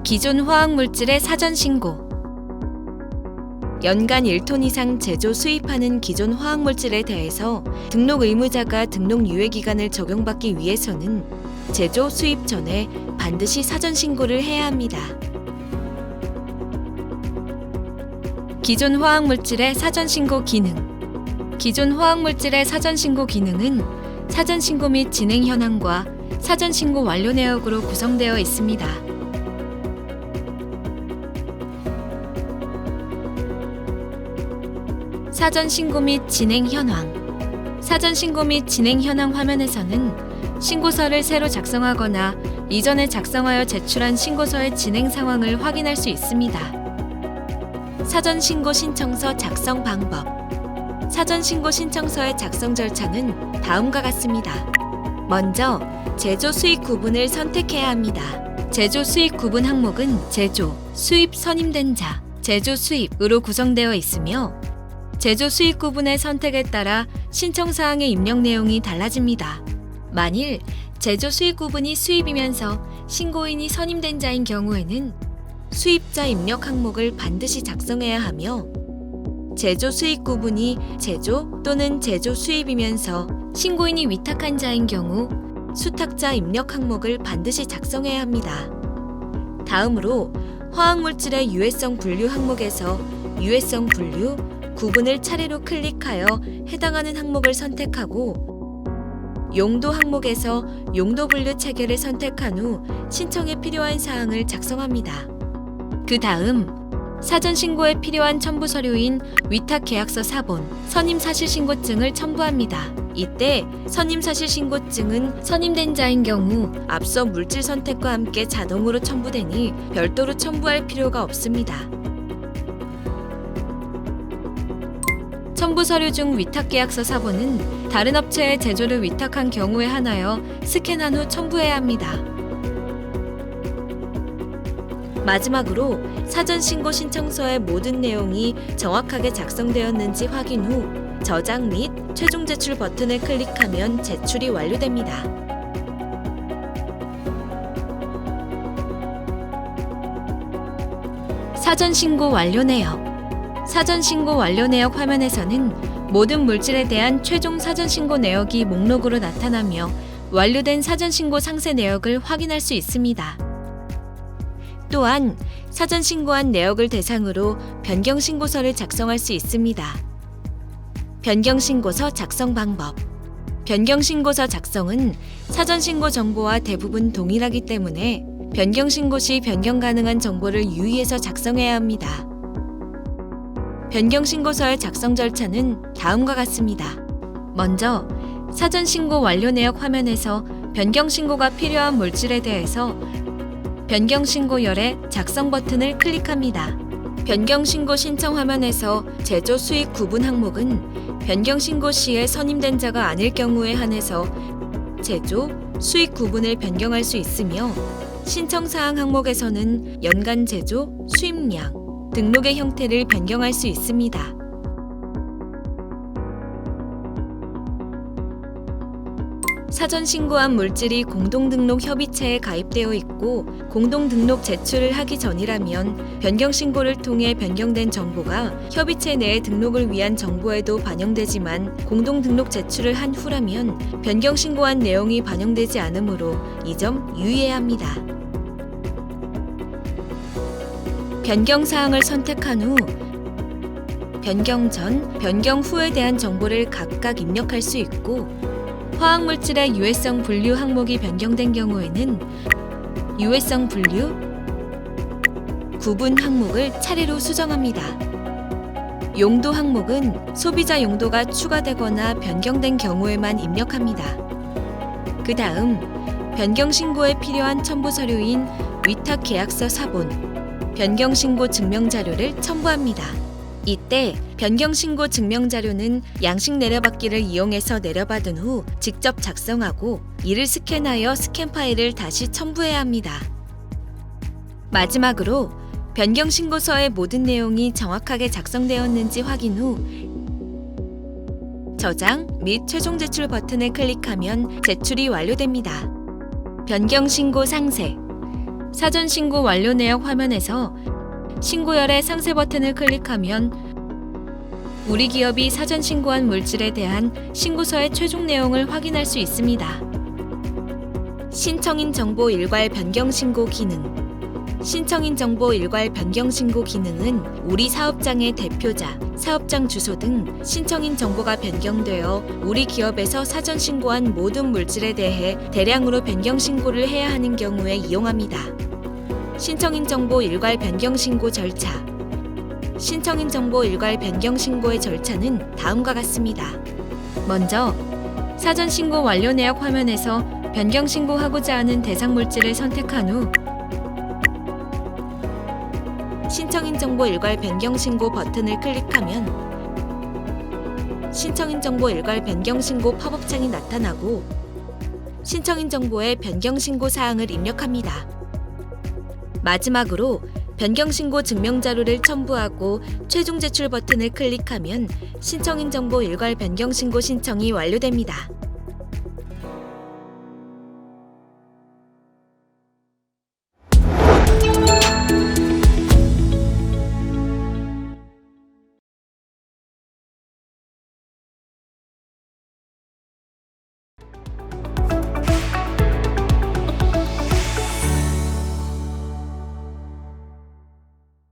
기존 화학물질의 사전 신고. 연간 1톤 이상 제조 수입하는 기존 화학물질에 대해서 등록 의무자가 등록 유예 기간을 적용받기 위해서는 제조 수입 전에 반드시 사전 신고를 해야 합니다. 기존 화학물질의 사전 신고 기능. 기존 화학물질의 사전 신고 기능은 사전 신고 및 진행 현황과 사전 신고 완료 내역으로 구성되어 있습니다. 사전 신고 및 진행 현황. 사전 신고 및 진행 현황 화면에서는 신고서를 새로 작성하거나 이전에 작성하여 제출한 신고서의 진행 상황을 확인할 수 있습니다. 사전 신고 신청서 작성 방법. 사전 신고 신청서의 작성 절차는 다음과 같습니다. 먼저 제조 수입 구분을 선택해야 합니다. 제조 수입 구분 항목은 제조, 수입 선임된 자, 제조 수입으로 구성되어 있으며 제조 수입 구분의 선택에 따라 신청 사항의 입력 내용이 달라집니다. 만일 제조 수입 구분이 수입이면서 신고인이 선임된 자인 경우에는 수입자 입력 항목을 반드시 작성해야 하며 제조 수입 구분이 제조 또는 제조 수입이면서 신고인이 위탁한 자인 경우 수탁자 입력 항목을 반드시 작성해야 합니다. 다음으로 화학물질의 유해성 분류 항목에서 유해성 분류, 구분을 차례로 클릭하여 해당하는 항목을 선택하고 용도 항목에서 용도 분류 체계를 선택한 후 신청에 필요한 사항을 작성합니다. 그 다음 사전 신고에 필요한 첨부 서류인 위탁 계약서 사본, 선임 사실 신고증을 첨부합니다. 이때 선임 사실 신고증은 선임된 자인 경우 앞서 물질 선택과 함께 자동으로 첨부되니 별도로 첨부할 필요가 없습니다. 첨부 서류 중 위탁 계약서 사본은 다른 업체에 제조를 위탁한 경우에 한하여 스캔한 후 첨부해야 합니다. 마지막으로 사전 신고 신청서의 모든 내용이 정확하게 작성되었는지 확인 후 저장 및 최종 제출 버튼을 클릭하면 제출이 완료됩니다. 사전 신고 완료 내역. 사전 신고 완료 내역 화면에서는 모든 물질에 대한 최종 사전 신고 내역이 목록으로 나타나며 완료된 사전 신고 상세 내역을 확인할 수 있습니다. 또한 사전 신고한 내역을 대상으로 변경 신고서를 작성할 수 있습니다. 변경 신고서 작성 방법. 변경 신고서 작성은 사전 신고 정보와 대부분 동일하기 때문에 변경 신고 시 변경 가능한 정보를 유의해서 작성해야 합니다. 변경 신고서의 작성 절차는 다음과 같습니다. 먼저 사전 신고 완료 내역 화면에서 변경 신고가 필요한 물질에 대해서 변경 신고열의 작성 버튼을 클릭합니다. 변경 신고 신청 화면에서 제조 수입 구분 항목은 변경 신고 시에 선임된 자가 아닐 경우에 한해서 제조, 수입 구분을 변경할 수 있으며 신청 사항 항목에서는 연간 제조, 수입량, 등록의 형태를 변경할 수 있습니다. 사전 신고한 물질이 공동등록 협의체에 가입되어 있고 공동등록 제출을 하기 전이라면 변경 신고를 통해 변경된 정보가 협의체 내에 등록을 위한 정보에도 반영되지만 공동등록 제출을 한 후라면 변경 신고한 내용이 반영되지 않으므로 이 점 유의해야 합니다. 변경 사항을 선택한 후 변경 전, 변경 후에 대한 정보를 각각 입력할 수 있고 화학물질의 유해성 분류 항목이 변경된 경우에는 유해성 분류, 구분 항목을 차례로 수정합니다. 용도 항목은 소비자 용도가 추가되거나 변경된 경우에만 입력합니다. 그 다음 변경 신고에 필요한 첨부 서류인 위탁 계약서 사본, 변경 신고 증명 자료를 첨부합니다. 이때 변경 신고 증명 자료는 양식 내려받기를 이용해서 내려받은 후 직접 작성하고 이를 스캔하여 스캔 파일을 다시 첨부해야 합니다. 마지막으로 변경 신고서의 모든 내용이 정확하게 작성되었는지 확인 후 저장 및 최종 제출 버튼을 클릭하면 제출이 완료됩니다. 변경 신고 상세. 사전 신고 완료 내역 화면에서 신고열의 상세 버튼을 클릭하면 우리 기업이 사전 신고한 물질에 대한 신고서의 최종 내용을 확인할 수 있습니다. 신청인 정보 일괄 변경 신고 기능. 신청인 정보 일괄 변경 신고 기능은 우리 사업장의 대표자, 사업장 주소 등 신청인 정보가 변경되어 우리 기업에서 사전 신고한 모든 물질에 대해 대량으로 변경 신고를 해야 하는 경우에 이용합니다. 신청인 정보 일괄 변경 신고 절차. 신청인 정보 일괄 변경 신고의 절차는 다음과 같습니다. 먼저 사전 신고 완료 내역 화면에서 변경 신고하고자 하는 대상 물질을 선택한 후 신청인 정보 일괄 변경 신고 버튼을 클릭하면 신청인 정보 일괄 변경 신고 팝업창이 나타나고 신청인 정보의 변경 신고 사항을 입력합니다. 마지막으로 변경 신고 증명 자료를 첨부하고 최종 제출 버튼을 클릭하면 신청인 정보 일괄 변경 신고 신청이 완료됩니다.